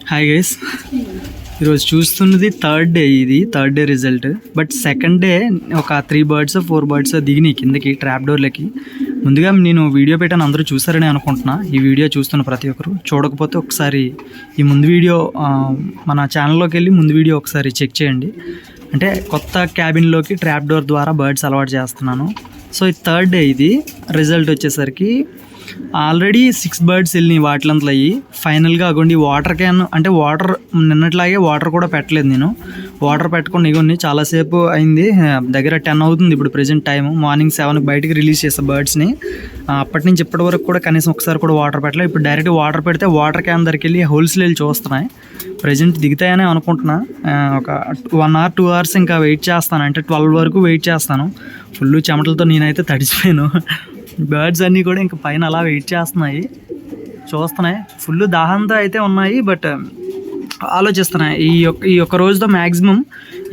Hi guys, ఈరోజు చూస్తున్నది third day result. But second day ఒక 3 బర్డ్స్ 4 బర్డ్స్ దిగినాయి కిందకి ట్రాప్ డోర్లకి. ముందుగా నేను వీడియో పెట్టాను, అందరూ చూసారని అనుకుంటున్నా. ఈ వీడియో చూస్తున్న ప్రతి ఒక్కరు చూడకపోతే ఒకసారి ఈ ముందు వీడియో మన ఛానల్లోకి వెళ్ళి ముందు వీడియో ఒకసారి చెక్ చేయండి. అంటే కొత్త క్యాబిన్లోకి ట్రాప్ డోర్ ద్వారా బర్డ్స్ అలవాటు చేస్తున్నాను. సో ఈ థర్డ్ డే ఇది రిజల్ట్ వచ్చేసరికి ఆల్రెడీ 6 బర్డ్స్ వెళ్ళినాయి వాటిలంతలో అయ్యి. ఫైనల్గా అగోండి వాటర్ క్యాన్, అంటే వాటర్ నిన్నట్లాగే వాటర్ కూడా పెట్టలేదు నేను. వాటర్ పెట్టుకుని ఇగోండి చాలాసేపు అయింది, దగ్గర 10 అవుతుంది ఇప్పుడు ప్రజెంట్ టైం. మార్నింగ్ 7కి బయటికి రిలీజ్ చేసే బర్డ్స్ని. అప్పటి నుంచి ఇప్పటి వరకు కూడా కనీసం ఒకసారి కూడా వాటర్ పెట్టలేదు. ఇప్పుడు డైరెక్ట్ వాటర్ పెడితే వాటర్ క్యాన్ దగ్గరికి వెళ్ళి హోల్స్లో వెళ్ళి చూస్తున్నాయి. ప్రజెంట్ దిగుతాయని అనుకుంటున్నా. ఒక 1 hour 2 hours ఇంకా వెయిట్ చేస్తాను, అంటే 12 వరకు వెయిట్ చేస్తాను. ఫుల్ చెమటలతో నేనైతే తడిసిపోయాను. బర్డ్స్ అన్నీ కూడా ఇంకా పైన అలా వెయిట్ చేస్తున్నాయి, చూస్తున్నాయి. ఫుల్ దాహంతో అయితే ఉన్నాయి, బట్ ఆలోచిస్తున్నాయి. ఈ ఒక్క రోజుతో మ్యాక్సిమం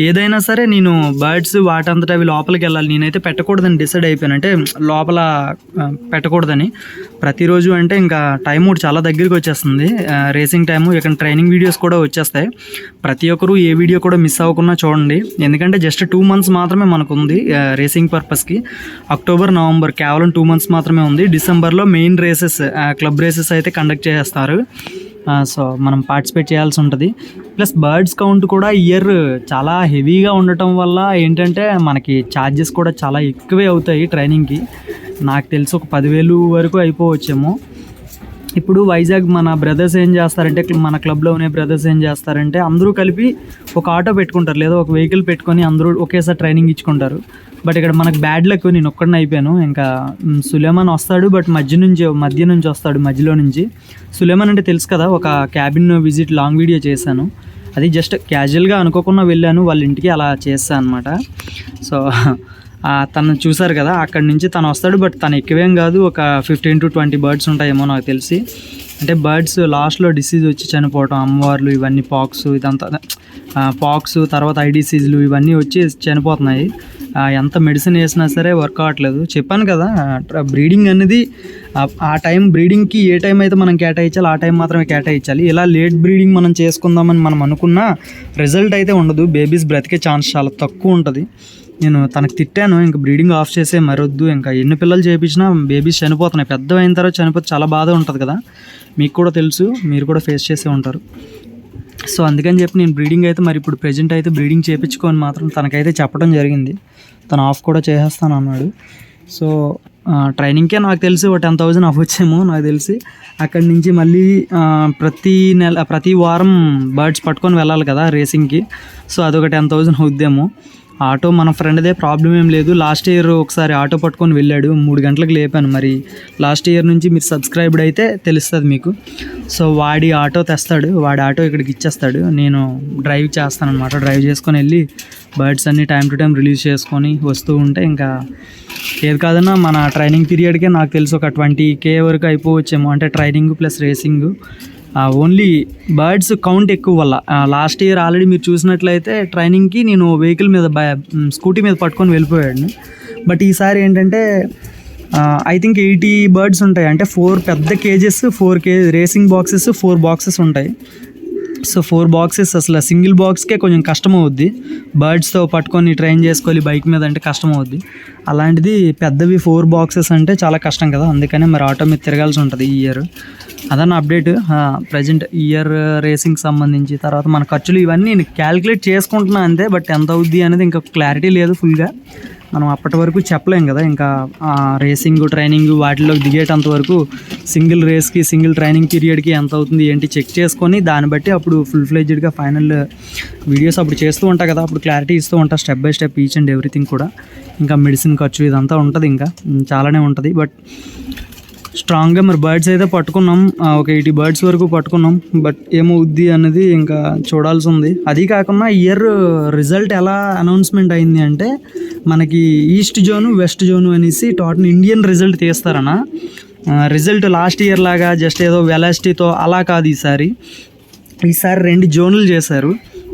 ఏదైనా సరే నేను బర్డ్స్ వాటంతటా అవి లోపలికి వెళ్ళాలి. నేనైతే పెట్టకూడదని డిసైడ్ అయిపోయాను, అంటే లోపల పెట్టకూడదని. ప్రతిరోజు అంటే ఇంకా టైం కూడా చాలా దగ్గరికి వచ్చేస్తుంది, రేసింగ్ టైము. ఇక్కడ ట్రైనింగ్ వీడియోస్ కూడా వచ్చేస్తాయి. ప్రతి ఒక్కరు ఏ వీడియో కూడా మిస్ అవ్వకుండా చూడండి, ఎందుకంటే జస్ట్ 2 months మాత్రమే మనకు ఉంది రేసింగ్ పర్పస్కి. అక్టోబర్ నవంబర్ కేవలం 2 months మాత్రమే ఉంది. డిసెంబర్లో మెయిన్ రేసెస్, క్లబ్ రేసెస్ అయితే కండక్ట్ చేస్తారు. సో మనం పార్టిసిపేట్ చేయాల్సి ఉంటుంది. ప్లస్ బర్డ్స్ కౌంట్ కూడా ఇయర్ చాలా హెవీగా ఉండటం వల్ల ఏంటంటే మనకి ఛార్జెస్ కూడా చాలా ఎక్కువే అవుతాయి ట్రైనింగ్కి. నాకు తెలిసి ఒక 10,000 వరకు అయిపోవచ్చేమో. ఇప్పుడు వైజాగ్ మన బ్రదర్స్ ఏం చేస్తారంటే, మన క్లబ్లో ఉన్న బ్రదర్స్ ఏం చేస్తారంటే అందరూ కలిపి ఒక ఆటో పెట్టుకుంటారు, లేదా ఒక వెహికల్ పెట్టుకొని అందరూ ఒకేసారి ట్రైనింగ్ ఇచ్చుకుంటారు. బట్ ఇక్కడ మనకు బ్యాడ్ లక్, నేను ఒక్కడిని అయిపోయాను. ఇంకా సులేమాన్ వస్తాడు, బట్ మధ్య నుంచి వస్తాడు, మధ్యలో నుంచి. సులేమాన్ అంటే తెలుసు కదా, ఒక క్యాబిన్ విజిట్ లాంగ్ వీడియో చేశాను. అది జస్ట్ క్యాజువల్గా అనుకోకుండా వెళ్ళాను వాళ్ళ ఇంటికి, అలా చేస్తాను అనమాట. సో తను చూసారు కదా, అక్కడి నుంచి తను వస్తాడు. బట్ తను ఎక్కువేం కాదు, ఒక 15 to 20 బర్డ్స్ ఉంటాయేమో నాకు తెలిసి. అంటే బర్డ్స్ లాస్ట్లో డిసీజ్ వచ్చి చనిపోవటం, అమ్మవార్లు ఇవన్నీ, పాక్స్ తర్వాత ఐ డిసీజ్లు ఇవన్నీ వచ్చి చనిపోతున్నాయి. ఎంత మెడిసిన్ వేసినా సరే వర్క్ అవ్వట్లేదు. చెప్పాను కదా, బ్రీడింగ్ అనేది ఆ టైం, బ్రీడింగ్కి ఏ టైం అయితే మనం కేటాయించాలి ఆ టైం మాత్రమే కేటాయించాలి. ఇలా లేట్ బ్రీడింగ్ మనం చేసుకుందామని మనం అనుకున్న రిజల్ట్ అయితే ఉండదు. బేబీస్ బ్రతికే ఛాన్స్ చాలా తక్కువ ఉంటుంది. నేను తనకు తిట్టాను, ఇంకా బ్రీడింగ్ ఆఫ్ చేసే మరొద్దు, ఇంకా ఎన్ని పిల్లలు చేయించినా బేబీస్ చనిపోతున్నాయి. పెద్ద అయిన తర్వాత చనిపోతే చాలా బాధ ఉంటుంది కదా, మీకు కూడా తెలుసు, మీరు కూడా ఫేస్ చేసే ఉంటారు. సో అందుకని చెప్పి నేను బ్రీడింగ్ అయితే మరి ఇప్పుడు ప్రెజెంట్ అయితే బ్రీడింగ్ చేయించుకొని మాత్రం తనకైతే చెప్పడం జరిగింది. తను ఆఫ్ కూడా చేసేస్తాను అన్నాడు. సో ట్రైనింగ్కే నాకు తెలిసి ఒక 10,000 అవ్వచ్చేమో నాకు తెలిసి. అక్కడి నుంచి మళ్ళీ ప్రతి వారం బర్డ్స్ పట్టుకొని వెళ్ళాలి కదా రేసింగ్కి. సో అదొక 10,000 అవుద్దేమో. ఆటో మన ఫ్రెండ్దే, ప్రాబ్లం ఏం లేదు. లాస్ట్ ఇయర్ ఒకసారి ఆటో పట్టుకొని వెళ్ళాడు, 3 గంటలకు లేపాను. మరి లాస్ట్ ఇయర్ నుంచి మీరు సబ్స్క్రైబ్డ్ అయితే తెలుస్తుంది మీకు. సో వాడి ఆటో తెస్తాడు, వాడి ఆటో ఇక్కడికి ఇచ్చేస్తాడు, నేను డ్రైవ్ చేస్తాను అనమాట. డ్రైవ్ చేసుకొని వెళ్ళి బర్డ్స్ అన్నీ టైం టు టైం రిలీజ్ చేసుకొని వస్తూ ఉంటే ఇంకా ఏది కాదన్నా మన ట్రైనింగ్ పీరియడ్కే నాకు తెలిసి ఒక 20K వరకు అయిపోవచ్చేమో. అంటే training plus racing. Only birds count ఎక్కువ వల్ల. లాస్ట్ ఇయర్ ఆల్రెడీ మీరు చూసినట్లయితే ట్రైనింగ్కి నేను వెహికల్ మీద స్కూటీ మీద పట్టుకొని వెళ్ళిపోయాడు. బట్ ఈసారి ఏంటంటే ఐ థింక్ 80 బర్డ్స్ ఉంటాయి, అంటే 4 పెద్ద కేజెస్, 4 రేసింగ్ బాక్సెస్, 4 బాక్సెస్ ఉంటాయి. సో 4 బాక్సెస్ అసలు సింగిల్ బాక్స్కే కొంచెం కష్టం అవుద్ది, బర్డ్స్తో పట్టుకొని ట్రైన్ చేసుకోవాలి బైక్ మీద అంటే కష్టం అవుద్ది. అలాంటిది పెద్దవి 4 బాక్సెస్ అంటే చాలా కష్టం కదా, అందుకనే మరి ఆటో మీద తిరగాల్సి ఉంటుంది ఈ ఇయర్. అదన్న అప్డేట్ ప్రజెంట్ ఇయర్ రేసింగ్ సంబంధించి. తర్వాత మన ఖర్చులు ఇవన్నీ నేను క్యాలిక్యులేట్ చేసుకుంటున్నా అంతే, బట్ ఎంత అవుద్ది అనేది ఇంకా క్లారిటీ లేదు ఫుల్గా. మనం అప్పటి వరకు చెప్పలేం కదా, ఇంకా రేసింగ్ ట్రైనింగ్ వాటిలోకి దిగేటంత వరకు సింగిల్ రేస్కి సింగిల్ ట్రైనింగ్ పీరియడ్కి ఎంత అవుతుంది ఏంటి చెక్ చేసుకొని దాన్ని బట్టి అప్పుడు ఫుల్ ఫ్లెడ్జ్డ్గా ఫైనల్ వీడియోస్ అప్పుడు చేస్తూ ఉంటా కదా, అప్పుడు క్లారిటీ ఇస్తూ ఉంటా step by step each and everything కూడా. ఇంకా మెడిసిన్ ఖర్చు ఇదంతా ఉంటుంది, ఇంకా చాలానే ఉంటుంది. బట్ స్ట్రాంగ్గా మరి బర్డ్స్ అయితే పట్టుకున్నాం, ఒక 80 బర్డ్స్ వరకు పట్టుకున్నాం. బట్ ఏమవుద్ది అన్నది ఇంకా చూడాల్సి ఉంది. అది కాకుండా ఇయర్ రిజల్ట్ ఎలా అనౌన్స్మెంట్ అయింది అంటే, మనకి ఈస్ట్ జోను వెస్ట్ జోను అనేసి టోటల్ ఇండియన్ రిజల్ట్ తీస్తారన్న. రిజల్ట్ లాస్ట్ ఇయర్ లాగా జస్ట్ ఏదో వెలాసిటీతో అలా కాదు. ఈసారి 2 జోన్లు చేశారు.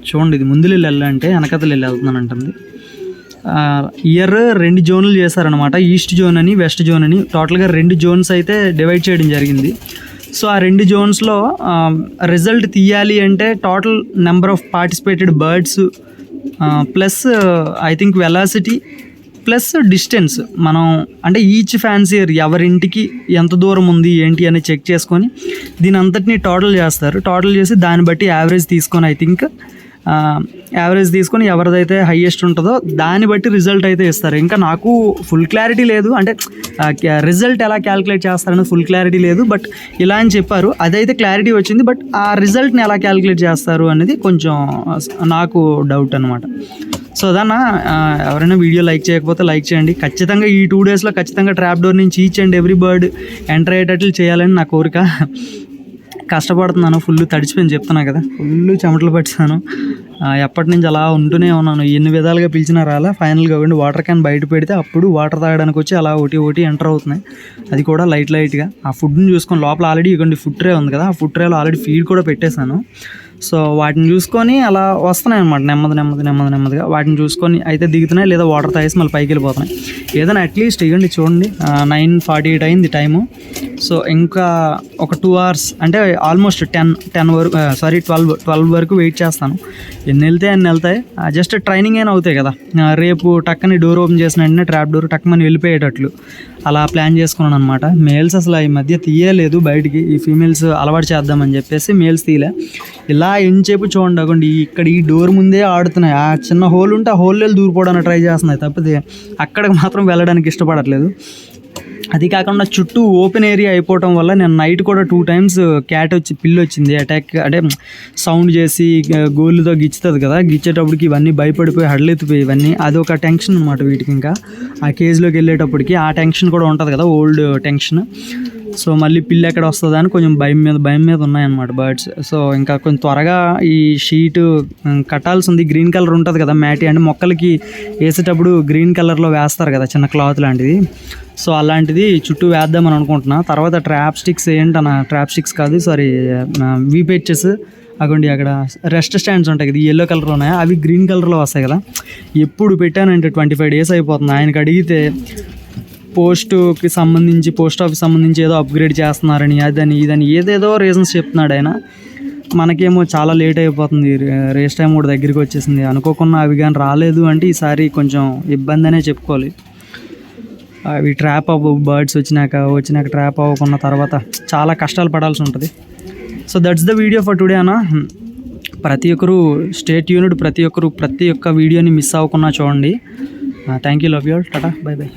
చూడండి, ఇది ముందులు వెళ్ళాలంటే వెనకతలు వెళ్తున్నాను అంటుంది. ఇయర్ 2 జోన్లు చేశారనమాట, ఈస్ట్ జోన్ అని వెస్ట్ జోన్ అని. టోటల్గా 2 జోన్స్ అయితే డివైడ్ చేయడం జరిగింది. సో ఆ 2 జోన్స్లో రిజల్ట్ తీయాలి అంటే total number of participated birds plus I think velocity plus distance, మనం అంటే ఈచ్ ఫ్యాన్సీయర్ ఎవరింటికి ఎంత దూరం ఉంది ఏంటి అని చెక్ చేసుకొని దీని అంతటిని టోటల్ చేస్తారు. టోటల్ చేసి దాన్ని బట్టి యావరేజ్ తీసుకొని ఐ థింక్ యావరేజ్ తీసుకొని ఎవరిదైతే హైయెస్ట్ ఉంటుందో దాన్ని బట్టి రిజల్ట్ అయితే ఇస్తారు. ఇంకా నాకు ఫుల్ క్లారిటీ లేదు, అంటే రిజల్ట్ ఎలా క్యాలిక్యులేట్ చేస్తారని ఫుల్ క్లారిటీ లేదు. బట్ ఇలా అని చెప్పారు, అదైతే క్లారిటీ వచ్చింది. బట్ ఆ రిజల్ట్ని ఎలా క్యాలిక్యులేట్ చేస్తారు అనేది కొంచెం నాకు డౌట్ అనమాట. సో అదన్నా ఎవరైనా వీడియో లైక్ చేయకపోతే లైక్ చేయండి. ఖచ్చితంగా ఈ 2 డేస్లో ఖచ్చితంగా ట్రాప్ డోర్ నుంచి each and every bird enter అయ్యేటట్లు చేయాలని నా కోరిక. కష్టపడుతున్నాను, ఫుల్ తడిచిపోయింది చెప్తున్నా కదా, ఫుల్ చెమటలు పట్టాను. ఎప్పటి నుంచి అలా ఉంటూనే ఉన్నాను, ఎన్ని విధాలుగా పిలిచినా రాలా. ఫైనల్గా ఒకటి వాటర్ క్యాన్ బయట పెడితే అప్పుడు వాటర్ తాగడానికి వచ్చి అలా ఒకటి ఎంటర్ అవుతున్నాయి, అది కూడా లైట్గా. ఆ ఫుడ్ని చూసుకొని లోపల ఆల్రెడీ ఇవ్వండి ఫుడ్ ట్రే ఉంది కదా, ఆ ఫుడ్ ట్రేలో ఆల్రెడీ ఫీడ్ కూడా పెట్టేశాను. సో వాటిని చూసుకొని అలా వస్తున్నాయి అనమాట, నెమ్మదిగా వాటిని చూసుకొని అయితే దిగుతున్నాయి, లేదా వాటర్ తాగేసి మళ్ళీ పైకి వెళ్ళిపోతున్నాయి. ఏదైనా అట్లీస్ట్ ఇవ్వండి చూడండి, 9:48 అయింది టైము. సో ఇంకా ఒక 2 hours అంటే ఆల్మోస్ట్ 10 వరకు 12 వరకు వెయిట్ చేస్తాను. ఎన్ని వెళ్తాయి, జస్ట్ ట్రైనింగ్ అయినా అవుతాయి కదా. రేపు టక్కని డోర్ ఓపెన్ చేసిన వెంటనే ట్రాప్ డోర్ టక్కమని వెళ్ళిపోయేటట్లు అలా ప్లాన్ చేసుకున్నాను అనమాట. మేల్స్ అసలు ఈ మధ్య తీయలేదు బయటికి, ఈ ఫీమేల్స్ అలవాటు చేద్దామని చెప్పేసి మేల్స్ తీయలే. ఇలా ఎంచేపు చూడండి, ఇక్కడ ఈ డోర్ ముందే ఆడుతున్నాయి. ఆ చిన్న హోల్ ఉంటే ఆ హోల్లో దూరిపోవడానికి ట్రై చేస్తున్నాయి తప్పితే అక్కడికి మాత్రం వెళ్ళడానికి ఇష్టపడట్లేదు. అది కాకుండా చుట్టూ ఓపెన్ ఏరియా అయిపోవటం వల్ల నేను నైట్ కూడా 2 times పిల్లి వచ్చింది అటాక్, అంటే సౌండ్ చేసి గోళ్ళతో గిచ్చుతుంది కదా, గిచ్చేటప్పటికి ఇవన్నీ భయపడిపోయి హడలెత్తిపోయి ఇవన్నీ అదొక టెన్షన్ అనమాట వీటికి. ఇంకా ఆ కేజ్లోకి వెళ్ళేటప్పటికి ఆ టెన్షన్ కూడా ఉంటుంది కదా, ఓల్డ్ టెన్షన్. సో మళ్ళీ పిల్లి ఎక్కడ వస్తుందా అని కొంచెం భయం మీద ఉన్నాయన్నమాట బర్డ్స్. సో ఇంకా కొంచెం త్వరగా ఈ షీటు కట్టాల్సి ఉంది. గ్రీన్ కలర్ ఉంటుంది కదా మ్యాటీ, అంటే మొక్కలకి వేసేటప్పుడు గ్రీన్ కలర్లో వేస్తారు కదా చిన్న క్లాత్ లాంటిది. సో అలాంటిది చుట్టూ వేద్దామని అనుకుంటున్నా. తర్వాత ట్రాప్ స్టిక్స్ ట్రాప్ స్టిక్స్ కాదు సారీ వీపెచ్చెస్ అగోండి, అక్కడ రెస్ట్ స్టాండ్స్ ఉంటాయి కదా, ఎల్లో కలర్లో ఉన్నాయి, అవి గ్రీన్ కలర్లో వస్తాయి కదా. ఎప్పుడు పెట్టానంటే 25 days అయిపోతుంది. ఆయనకు అడిగితే పోస్ట్ ఆఫీస్ సంబంధించి ఏదో అప్గ్రేడ్ చేస్తున్నారని ఇదని ఏదేదో రీజన్స్ చెప్తున్నాడు ఆయన. మనకేమో చాలా లేట్ అయిపోతుంది, రేస్ టైం కూడా దగ్గరికి వచ్చేసింది. అనుకోకుండా అవి కానీ రాలేదు అంటే ఈసారి కొంచెం ఇబ్బంది అనే చెప్పుకోవాలి. అవి ట్రాప్ బర్డ్స్ వచ్చినాక ట్రాప్ అవ్వకున్న తర్వాత చాలా కష్టాలు పడాల్సి ఉంటుంది. So that's the video for today అన్న. ప్రతి ఒక్కరు స్టే ట్యూన్డ్, ప్రతి ఒక్క వీడియోని మిస్ అవ్వకుండా చూడండి. Thank you, love you all, Tata, by.